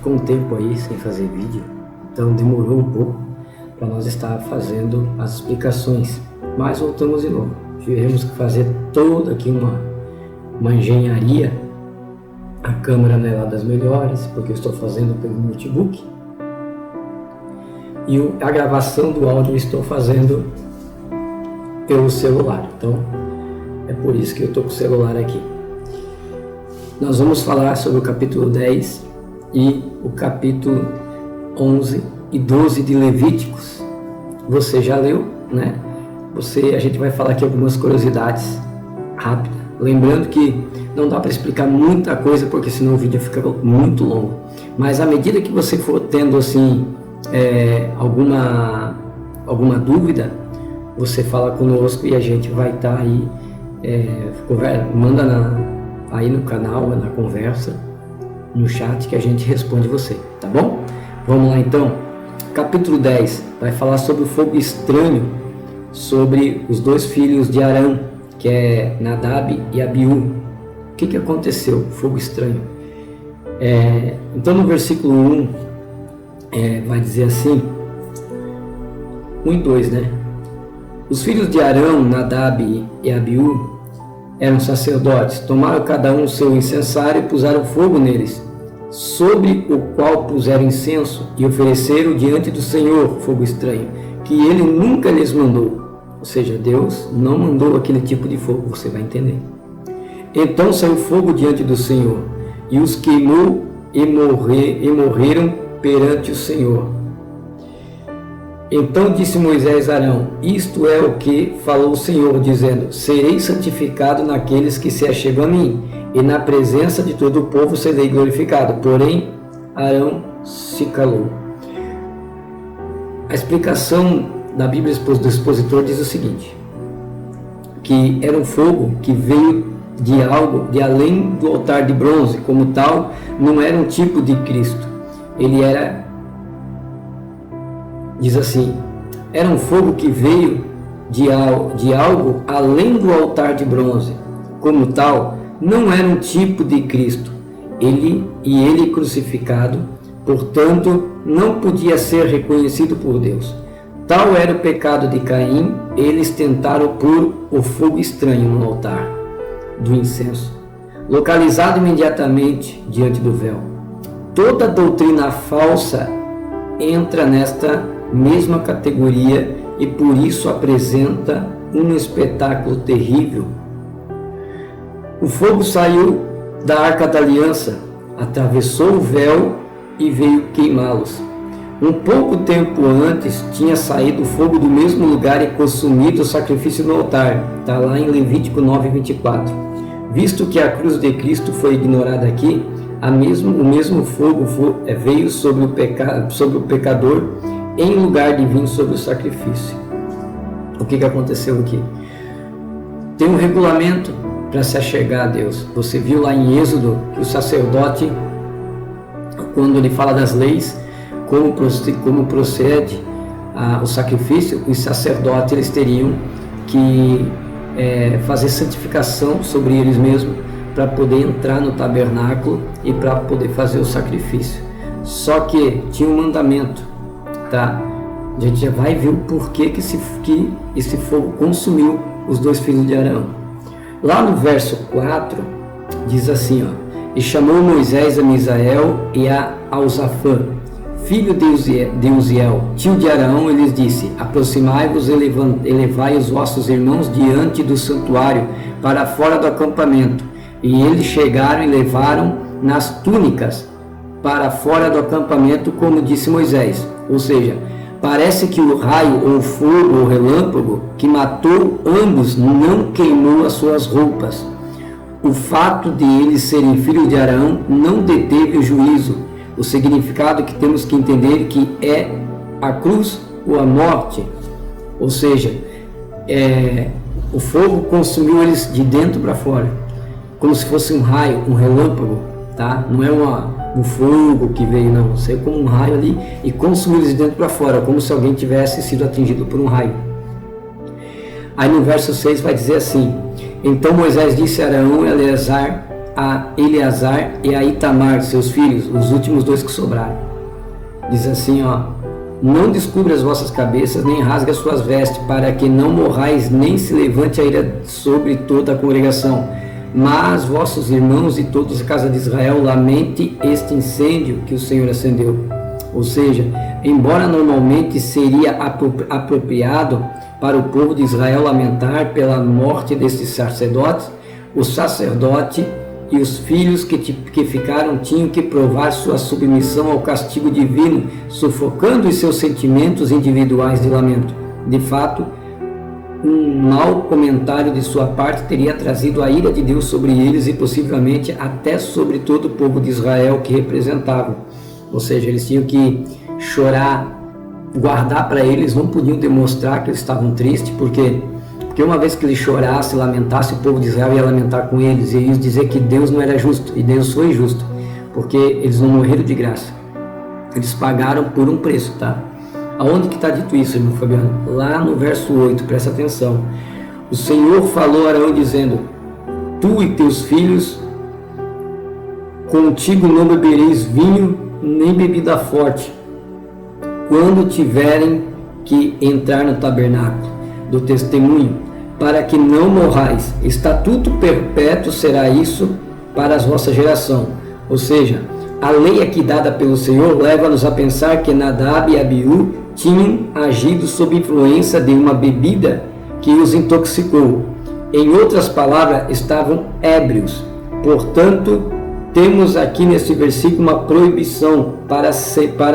ficou um tempo aí sem fazer vídeo, então demorou um pouco para nós estar fazendo as explicações, mas voltamos de novo. Tivemos que fazer toda aqui uma engenharia. A câmera não é lá das melhores, porque eu estou fazendo pelo notebook, e a gravação do áudio eu estou fazendo pelo celular, então é por isso que eu estou com o celular aqui. Nós vamos falar sobre o capítulo 10 e o capítulo 11 e 12 de Levíticos. Você já leu, né? A gente vai falar aqui algumas curiosidades rápidas. Lembrando que não dá para explicar muita coisa, porque senão o vídeo fica muito longo. Mas à medida que você for tendo assim alguma dúvida, você fala conosco e a gente vai estar aí, manda aí no canal, na conversa, no chat, que a gente responde você, tá bom? Vamos lá então. Capítulo 10 vai falar sobre o fogo estranho, sobre os dois filhos de Arão, que é Nadab e Abiú. O que aconteceu? Fogo estranho. Então no versículo 1 vai dizer assim, 1 e 2, né? Os filhos de Arão, Nadab e Abiú, eram sacerdotes. Tomaram cada um seu incensário e puseram fogo neles, sobre o qual puseram incenso, e ofereceram diante do Senhor fogo estranho, que ele nunca lhes mandou. Ou seja, Deus não mandou aquele tipo de fogo, você vai entender. Então saiu fogo diante do Senhor, e os queimou e morreram perante o Senhor. Então disse Moisés a Arão: isto é o que falou o Senhor, dizendo: serei santificado naqueles que se achegam a mim, e na presença de todo o povo serei glorificado. Porém, Arão se calou. A explicação da Bíblia do expositor diz o seguinte: que era um fogo que veio de algo de além do altar de bronze, como tal, não era um tipo de Cristo. Ele era, diz assim, era um fogo que veio de algo além do altar de bronze, como tal, não era um tipo de Cristo. Ele crucificado, portanto, não podia ser reconhecido por Deus. Tal era o pecado de Caim. Eles tentaram pôr o fogo estranho no altar do incenso, localizado imediatamente diante do véu. Toda doutrina falsa entra nesta mesma categoria e por isso apresenta um espetáculo terrível. O fogo saiu da Arca da Aliança, atravessou o véu e veio queimá-los. Um pouco tempo antes tinha saído o fogo do mesmo lugar e consumido o sacrifício no altar. Está lá em Levítico 9:24. Visto que a cruz de Cristo foi ignorada aqui, o mesmo fogo veio sobre o pecador, em lugar de vir sobre o sacrifício. O que aconteceu aqui? Tem um regulamento para se achegar a Deus. Você viu lá em Êxodo que o sacerdote, quando ele fala das leis, como procede o sacrifício, os sacerdotes eles teriam que fazer santificação sobre eles mesmos para poder entrar no tabernáculo e para poder fazer o sacrifício. Só que tinha um mandamento, tá? A gente já vai ver o porquê que esse fogo consumiu os dois filhos de Arão. Lá no verso 4 diz assim, ó: e chamou Moisés a Misael e a Alzafã, filho de Uziel, tio de Arão, e lhes disse: aproximai-vos e elevai os vossos irmãos diante do santuário para fora do acampamento. E eles chegaram e levaram nas túnicas para fora do acampamento, como disse Moisés. Ou seja, parece que o raio ou o fogo ou o relâmpago que matou ambos não queimou as suas roupas. O fato de eles serem filhos de Arão não deteve o juízo. O significado que temos que entender que é a cruz ou a morte. Ou seja, o fogo consumiu eles de dentro para fora, como se fosse um raio, um relâmpago, tá? Não é um fogo que veio, não. Saiu como um raio ali e consumiu eles de dentro para fora, como se alguém tivesse sido atingido por um raio. Aí no verso 6 vai dizer assim: então Moisés disse a Arão e Eleazar, a Eleazar e a Itamar, seus filhos, os últimos 2 que sobraram. Diz assim, não descubra as vossas cabeças, nem rasgue as suas vestes, para que não morrais, nem se levante a ira sobre toda a congregação. Mas vossos irmãos e todos a casa de Israel lamente este incêndio que o Senhor acendeu. Ou seja, embora normalmente seria apropriado para o povo de Israel lamentar pela morte desses sacerdotes, o sacerdote e os filhos que ficaram tinham que provar sua submissão ao castigo divino, sufocando os seus sentimentos individuais de lamento. De fato, um mau comentário de sua parte teria trazido a ira de Deus sobre eles e possivelmente até sobre todo o povo de Israel que representavam. Ou seja, eles tinham que chorar, guardar para eles, não podiam demonstrar que eles estavam tristes, porque uma vez que eles chorassem, lamentassem, o povo de Israel ia lamentar com eles, e ia dizer que Deus não era justo, e Deus foi justo, porque eles não morreram de graça, eles pagaram por um preço, tá? Aonde que está dito isso, irmão Fabiano? Lá no verso 8, presta atenção. O Senhor falou a Arão dizendo: tu e teus filhos, contigo não bebereis vinho, nem bebida forte, quando tiverem que entrar no tabernáculo do testemunho, para que não morrais. Estatuto perpétuo será isso para a vossa geração. Ou seja, a lei aqui dada pelo Senhor leva-nos a pensar que Nadab e Abiú tinham agido sob influência de uma bebida que os intoxicou. Em outras palavras, estavam ébrios. Portanto, temos aqui nesse versículo uma proibição para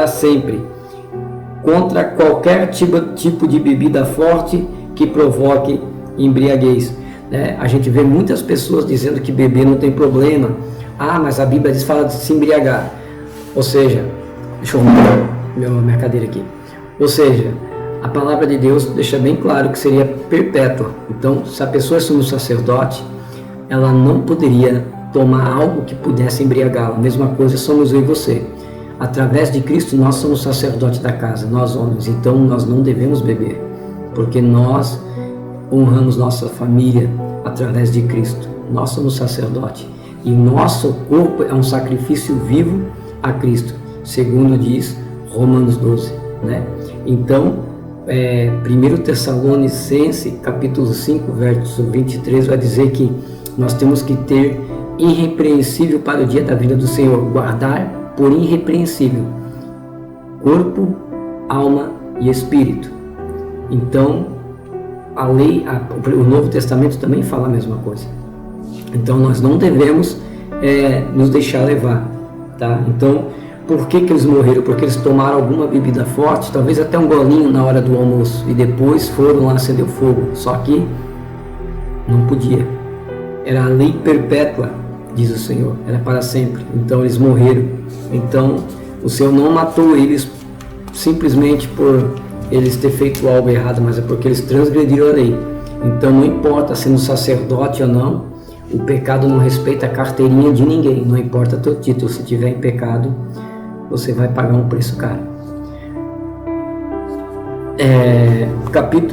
sempre contra qualquer tipo de bebida forte que provoque embriaguez. A gente vê muitas pessoas dizendo que beber não tem problema. Mas a Bíblia diz, fala de se embriagar. Ou seja, deixa eu arrumar minha cadeira aqui. Ou seja, a palavra de Deus deixa bem claro que seria perpétua. Então, se a pessoa é sumo sacerdote, ela não poderia tomar algo que pudesse embriagá-la. A mesma coisa somos eu e você. Através de Cristo, nós somos sacerdotes da casa, nós homens. Então, nós não devemos beber, porque nós honramos nossa família através de Cristo. Nós somos sacerdote. E o nosso corpo é um sacrifício vivo a Cristo, segundo diz Romanos 12. Então, 1 Tessalonicenses, capítulo 5, verso 23, vai dizer que nós temos que ter irrepreensível para o dia da vinda do Senhor, guardar por irrepreensível corpo, alma e espírito. Então, a lei, o Novo Testamento também fala a mesma coisa. Então, nós não devemos nos deixar levar, tá? Então, por que eles morreram? Porque eles tomaram alguma bebida forte, talvez até um golinho na hora do almoço, e depois foram lá acender o fogo. Só que não podia. Era a lei perpétua, diz o Senhor, era para sempre. Então eles morreram. Então o Senhor não matou eles simplesmente por eles ter feito algo errado, mas é porque eles transgrediram a lei. Então não importa sendo sacerdote ou não, o pecado não respeita a carteirinha de ninguém, não importa teu título. Se tiver em pecado, você vai pagar um preço caro.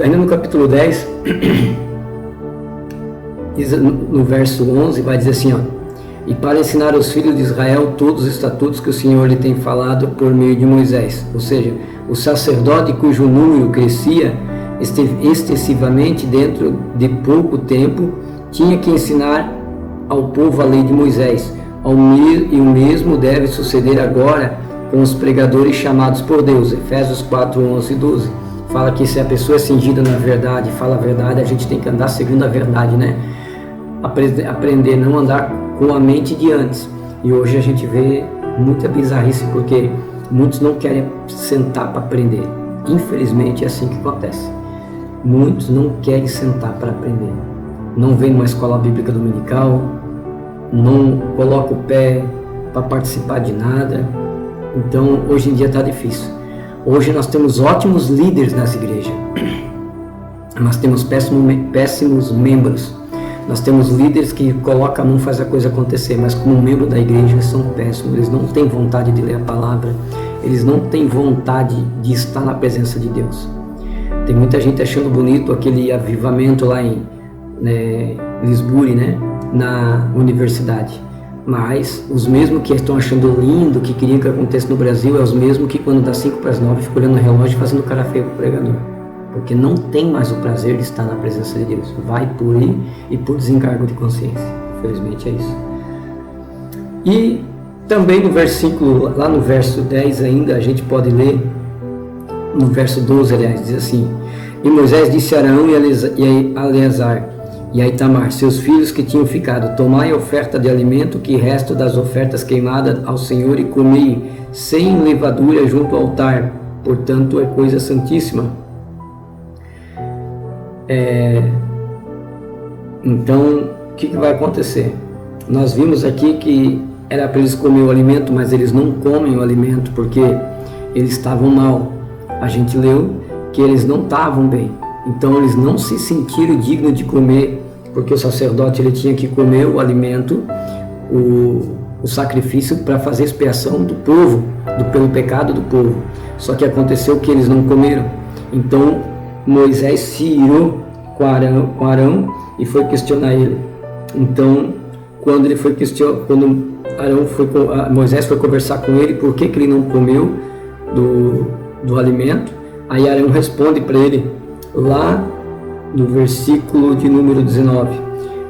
Ainda no capítulo 10, no verso 11, vai dizer assim, e para ensinar aos filhos de Israel todos os estatutos que o Senhor lhe tem falado por meio de Moisés. Ou seja, o sacerdote cujo número crescia excessivamente dentro de pouco tempo, tinha que ensinar ao povo a lei de Moisés. E o mesmo deve suceder agora com os pregadores chamados por Deus. Efésios 4, 11 e 12. Fala que se a pessoa é cingida na verdade, fala a verdade, a gente tem que andar segundo a verdade, Aprender, não andar com a mente de antes. E hoje a gente vê muita bizarrice, porque muitos não querem sentar para aprender. Infelizmente é assim que acontece. Muitos não querem sentar para aprender. Não vem numa escola bíblica dominical, não coloca o pé para participar de nada. Então hoje em dia está difícil. Hoje nós temos ótimos líderes nessa igreja, mas temos péssimos membros. Nós temos líderes que colocam a mão e faz a coisa acontecer, mas como membro da igreja são péssimos. Eles não têm vontade de ler a palavra, eles não têm vontade de estar na presença de Deus. Tem muita gente achando bonito aquele avivamento lá em Lisboa, na universidade. Mas os mesmos que estão achando lindo, que queriam que aconteça no Brasil, é os mesmos que quando dá 5:09 ficam olhando o relógio e fazendo cara feio pro pregador. Porque não tem mais o prazer de estar na presença de Deus. Vai por ir e por desencargo de consciência. Infelizmente é isso. E também no versículo, lá no verso 10 ainda, a gente pode ler, no verso 12, aliás, diz assim: E Moisés disse a Arão e a Eleazar e a Itamar, seus filhos que tinham ficado: Tomai a oferta de alimento que resta das ofertas queimadas ao Senhor e comei sem levadura junto ao altar, portanto é coisa santíssima. Então, o que vai acontecer? Nós vimos aqui que era para eles comer o alimento, mas eles não comem o alimento porque eles estavam mal. A gente leu que eles não estavam bem, então eles não se sentiram dignos de comer, porque o sacerdote ele tinha que comer o alimento, o sacrifício para fazer expiação do povo, pelo pecado do povo. Só que aconteceu que eles não comeram. Então Moisés se irou com Arão e foi questionar ele. Então quando ele foi questionar, Moisés foi conversar com ele por que ele não comeu do alimento, aí Arão responde para ele lá no versículo de número 19: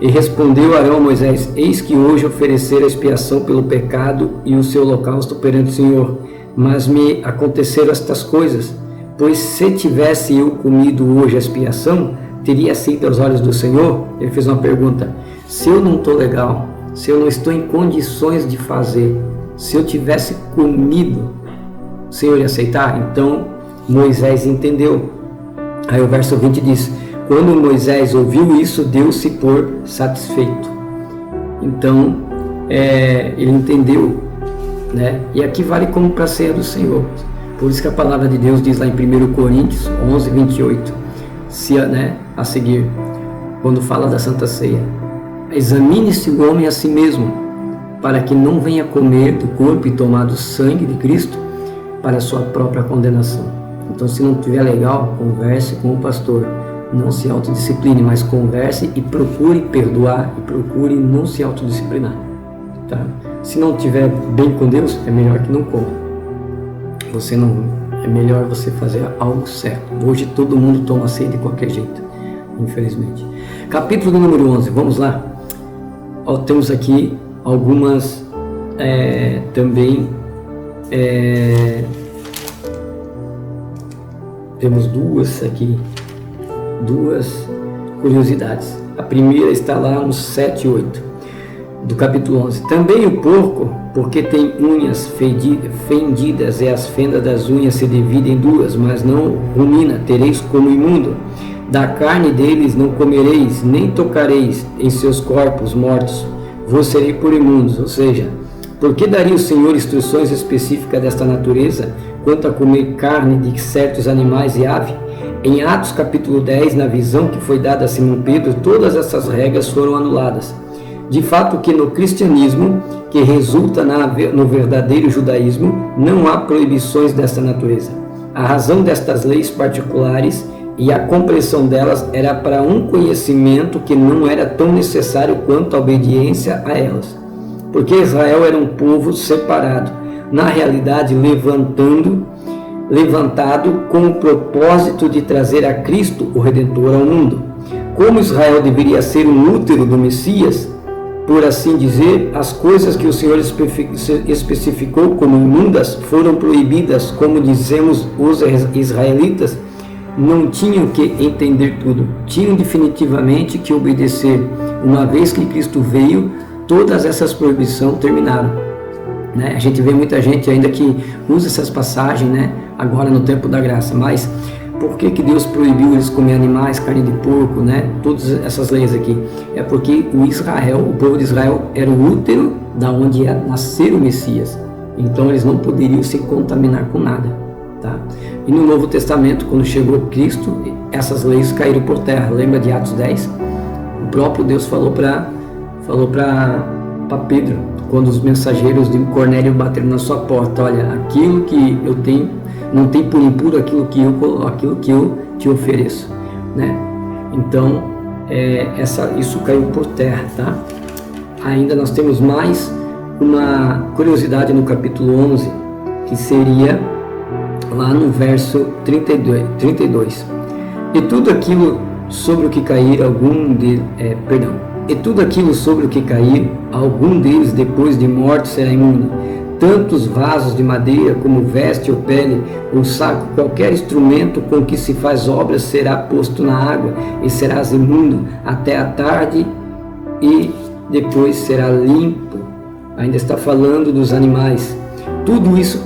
E respondeu Arão a Moisés: Eis que hoje oferecer a expiação pelo pecado e o seu holocausto perante o Senhor, mas me aconteceram estas coisas, pois se tivesse eu comido hoje a expiação, teria sido aos olhos do Senhor? Ele fez uma pergunta: se eu não estou legal, se eu não estou em condições de fazer, se eu tivesse comido, o Senhor ia aceitar? Então Moisés entendeu. Aí o verso 20 diz: Quando Moisés ouviu isso, deu-se por satisfeito. Então ele entendeu, né? E aqui vale como para a ceia do Senhor. Por isso que a palavra de Deus diz lá em 1 Coríntios 11, 28, a seguir, quando fala da Santa Ceia: Examine-se o homem a si mesmo, para que não venha comer do corpo e tomar do sangue de Cristo para a sua própria condenação. Então, se não estiver legal, converse com o pastor. Não se autodiscipline, mas converse e procure perdoar e procure não se autodisciplinar. Tá? Se não estiver bem com Deus, é melhor que não coma. É melhor você fazer algo certo. Hoje todo mundo toma ceia de qualquer jeito, infelizmente. Capítulo número 11, vamos lá. Temos aqui algumas também temos duas curiosidades. A primeira está lá no 7 e 8 do capítulo 11. Também o porco, porque tem unhas fendidas, e as fendas das unhas se dividem em duas, mas não rumina, tereis como imundo. Da carne deles não comereis, nem tocareis em seus corpos mortos, vos serei por imundos. Ou seja, por que daria o Senhor instruções específicas desta natureza quanto a comer carne de certos animais e ave? Em Atos capítulo 10, na visão que foi dada a Simão Pedro, todas essas regras foram anuladas. De fato que no cristianismo, que resulta no verdadeiro judaísmo, não há proibições desta natureza. A razão destas leis particulares e a compreensão delas era para um conhecimento que não era tão necessário quanto a obediência a elas. Porque Israel era um povo separado, na realidade levantado com o propósito de trazer a Cristo, o Redentor, ao mundo. Como Israel deveria ser um útero do Messias, por assim dizer, as coisas que o Senhor especificou como imundas foram proibidas, como dizemos os israelitas, não tinham que entender tudo, tinham definitivamente que obedecer. Uma vez que Cristo veio, todas essas proibições terminaram. A gente vê muita gente ainda que usa essas passagens, agora no tempo da graça, mas por que Deus proibiu eles comer animais, carne de porco, todas essas leis aqui? É porque o povo de Israel era o útero da onde ia nascer o Messias, então eles não poderiam se contaminar com nada, tá? E no Novo Testamento, quando chegou Cristo, essas leis caíram por terra. Lembra de Atos 10? O próprio Deus falou para Pedro, quando os mensageiros de Cornélio bateram na sua porta: olha, aquilo que eu tenho não tem por impuro aquilo que eu te ofereço, Então isso caiu por terra, tá? Ainda nós temos mais uma curiosidade no capítulo 11, que seria lá no verso 32. E tudo aquilo sobre o que cair e tudo aquilo sobre o que cair, algum deles depois de morto será imundo. Tanto os vasos de madeira, como veste ou pele, ou saco, qualquer instrumento com que se faz obras será posto na água, e serás imundo até a tarde, e depois será limpo. Ainda está falando dos animais. Tudo isso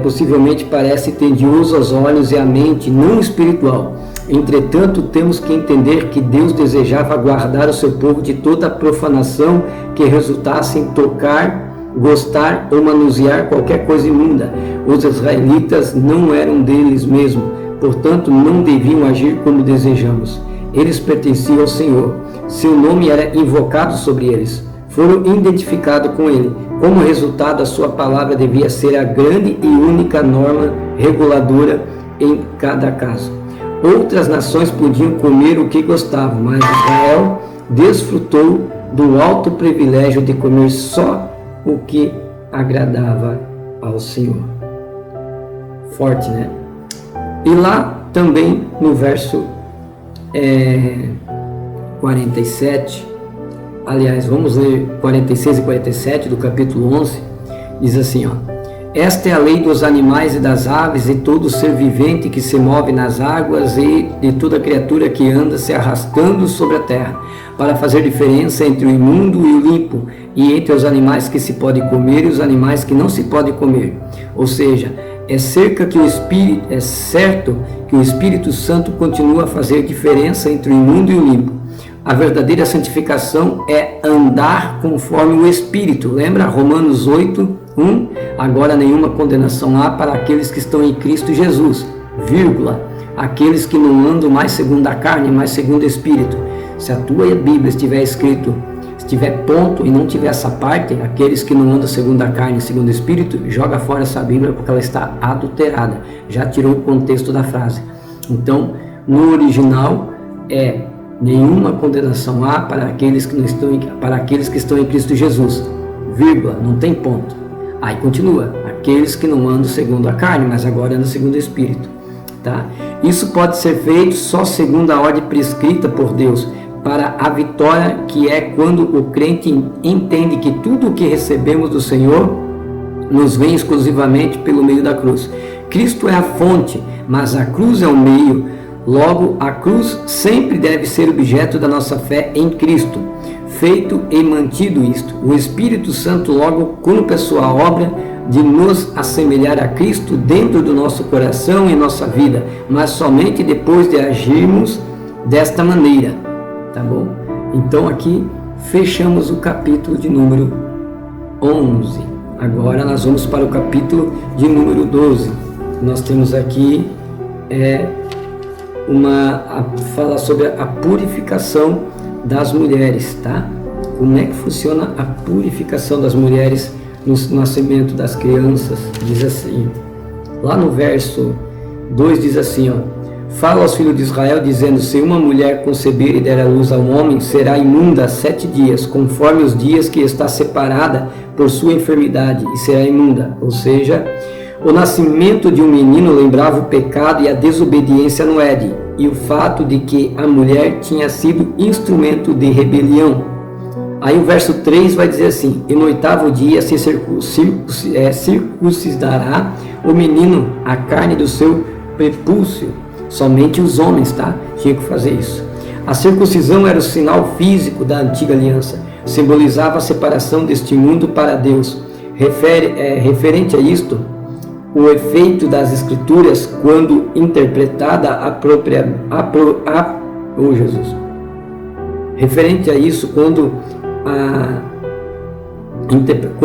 possivelmente parece tedioso aos olhos e à mente, não espiritual. Entretanto, temos que entender que Deus desejava guardar o seu povo de toda a profanação que resultasse em tocar, gostar ou manusear qualquer coisa imunda. Os israelitas não eram deles mesmos, portanto não deviam agir como desejamos. Eles pertenciam ao Senhor. Seu nome era invocado sobre eles. Foram identificados com ele. Como resultado, a sua palavra devia ser a grande e única norma reguladora em cada caso. Outras nações podiam comer o que gostavam, mas Israel desfrutou do alto privilégio de comer só o que agradava ao Senhor. Forte, né? E lá também no verso 47, aliás, vamos ler 46 e 47 do capítulo 11, diz assim, ó: esta é a lei dos animais e das aves e todo ser vivente que se move nas águas e de toda criatura que anda se arrastando sobre a terra, para fazer diferença entre o imundo e o limpo, e entre os animais que se pode comer e os animais que não se pode comer. Ou seja, é certo que o Espírito Santo continua a fazer diferença entre o imundo e o limpo. A verdadeira santificação é andar conforme o Espírito. Lembra Romanos 8:1? Agora nenhuma condenação há para aqueles que estão em Cristo Jesus, vírgula, aqueles que não andam mais segundo a carne, mas segundo o Espírito. Se a tua Bíblia estiver escrito, estiver ponto e não tiver essa parte, aqueles que não andam segundo a carne, segundo o Espírito, joga fora essa Bíblia porque ela está adulterada. Já tirou o contexto da frase. Então, no original é: nenhuma condenação há para aqueles que estão em Cristo Jesus, vírgula, não tem ponto. Aí continua: aqueles que não andam segundo a carne, mas agora andam segundo o Espírito, tá? Isso pode ser feito só segundo a ordem prescrita por Deus para a vitória, que é quando o crente entende que tudo o que recebemos do Senhor nos vem exclusivamente pelo meio da cruz. Cristo é a fonte, mas a cruz é o meio. Logo, a cruz sempre deve ser objeto da nossa fé em Cristo. Feito e mantido isto, o Espírito Santo logo cumpre a sua obra de nos assemelhar a Cristo dentro do nosso coração e nossa vida, mas somente depois de agirmos desta maneira, tá bom? Então aqui fechamos o capítulo de número 11. Agora nós vamos para o capítulo de número 12. Nós temos aqui fala sobre a purificação das mulheres, tá? Como é que funciona a purificação das mulheres no nascimento das crianças? Diz assim, lá no verso 2 diz assim, ó: fala aos filhos de Israel dizendo: se uma mulher conceber e der à luz a um homem, será imunda 7 dias, conforme os dias que está separada por sua enfermidade, e será imunda. Ou seja, o nascimento de um menino lembrava o pecado e a desobediência no Éden, e o fato de que a mulher tinha sido instrumento de rebelião. Aí o verso 3 vai dizer assim: e no 8º dia se circuncidará o menino a carne do seu prepúcio. Somente os homens, tá? Tinham que fazer isso. A circuncisão era o sinal físico da antiga aliança, simbolizava a separação deste mundo para Deus. Referente a isto, o efeito das Escrituras, quando interpretada referente a isso, quando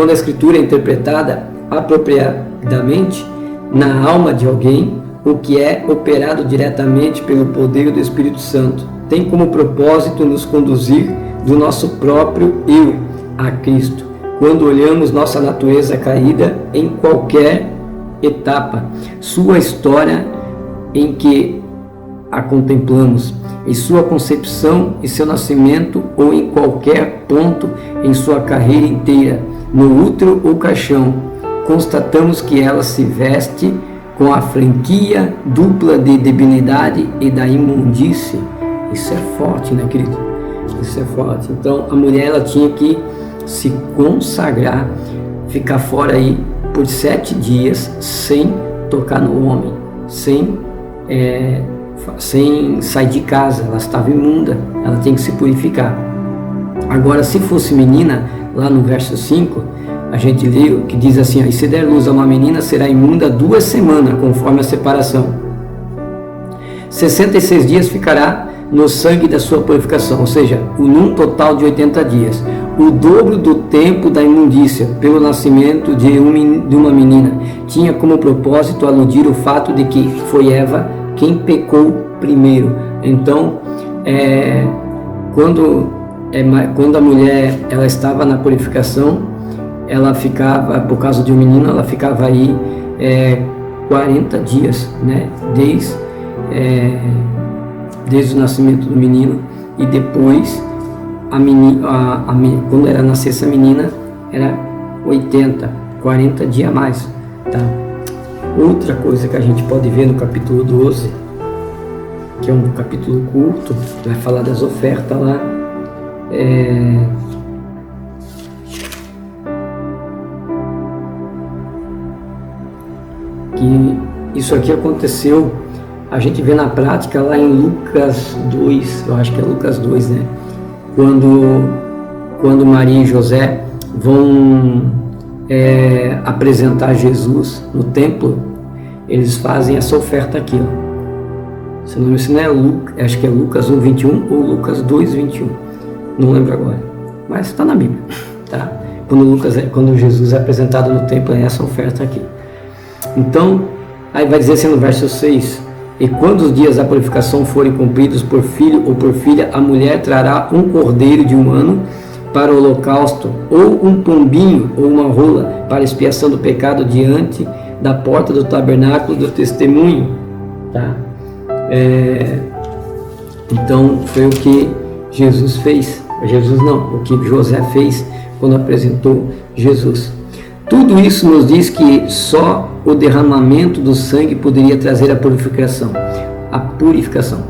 a Escritura é interpretada apropriadamente na alma de alguém, o que é operado diretamente pelo poder do Espírito Santo, tem como propósito nos conduzir do nosso próprio eu a Cristo. Quando olhamos nossa natureza caída em qualquer etapa, sua história em que a contemplamos, em sua concepção e seu nascimento, ou em qualquer ponto em sua carreira inteira, no útero ou caixão, constatamos que ela se veste com a franquia dupla de debilidade e da imundície. Isso é forte, né, querido? Isso é forte. Então, a mulher, ela tinha que se consagrar, ficar fora aí por 7 dias sem tocar no homem, sem sair de casa. Ela estava imunda, ela tem que se purificar. Agora, se fosse menina, lá no verso 5, a gente leu que diz assim: e se der luz a uma menina, será imunda 2 semanas, conforme a separação. 66 dias ficará no sangue da sua purificação, ou seja, num total de 80 dias, o dobro do tempo da imundícia pelo nascimento de uma menina. Tinha como propósito aludir o fato de que foi Eva quem pecou primeiro. Então, quando a mulher ela estava na purificação, ela ficava, por causa de um menino, ela ficava aí 40 dias, né? Desde o nascimento do menino, e depois quando ela nascesse a menina, era 40 dias a mais, tá? Outra coisa que a gente pode ver no capítulo 12, que é um capítulo curto, vai falar das ofertas lá, que isso aqui aconteceu, a gente vê na prática lá em Lucas 2, eu acho que é Lucas 2, né? Quando Maria e José vão apresentar Jesus no templo, eles fazem essa oferta aqui, ó. Se não me engano, acho que é Lucas 1:21 ou Lucas 2:21, não lembro agora, mas está na Bíblia, tá? Quando Jesus é apresentado no templo, é essa oferta aqui. Então, aí vai dizer assim no verso 6: e quando os dias da purificação forem cumpridos por filho ou por filha, a mulher trará um cordeiro de 1 ano para o holocausto, ou um pombinho ou uma rola para expiação do pecado diante da porta do tabernáculo do testemunho, tá? Então foi o que Jesus fez. O que José fez quando apresentou Jesus. Tudo isso nos diz que só o derramamento do sangue poderia trazer a purificação.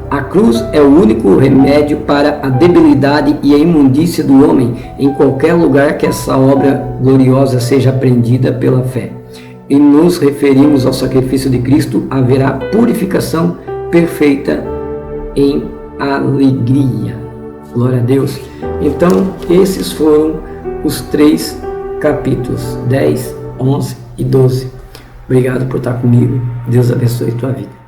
A cruz é o único remédio para a debilidade e a imundícia do homem em qualquer lugar que essa obra gloriosa seja aprendida pela fé. E nos referimos ao sacrifício de Cristo, haverá purificação perfeita em alegria. Glória a Deus. Então, esses foram os 3 capítulos, 10, 11 e 12. Obrigado por estar comigo. Deus abençoe a tua vida.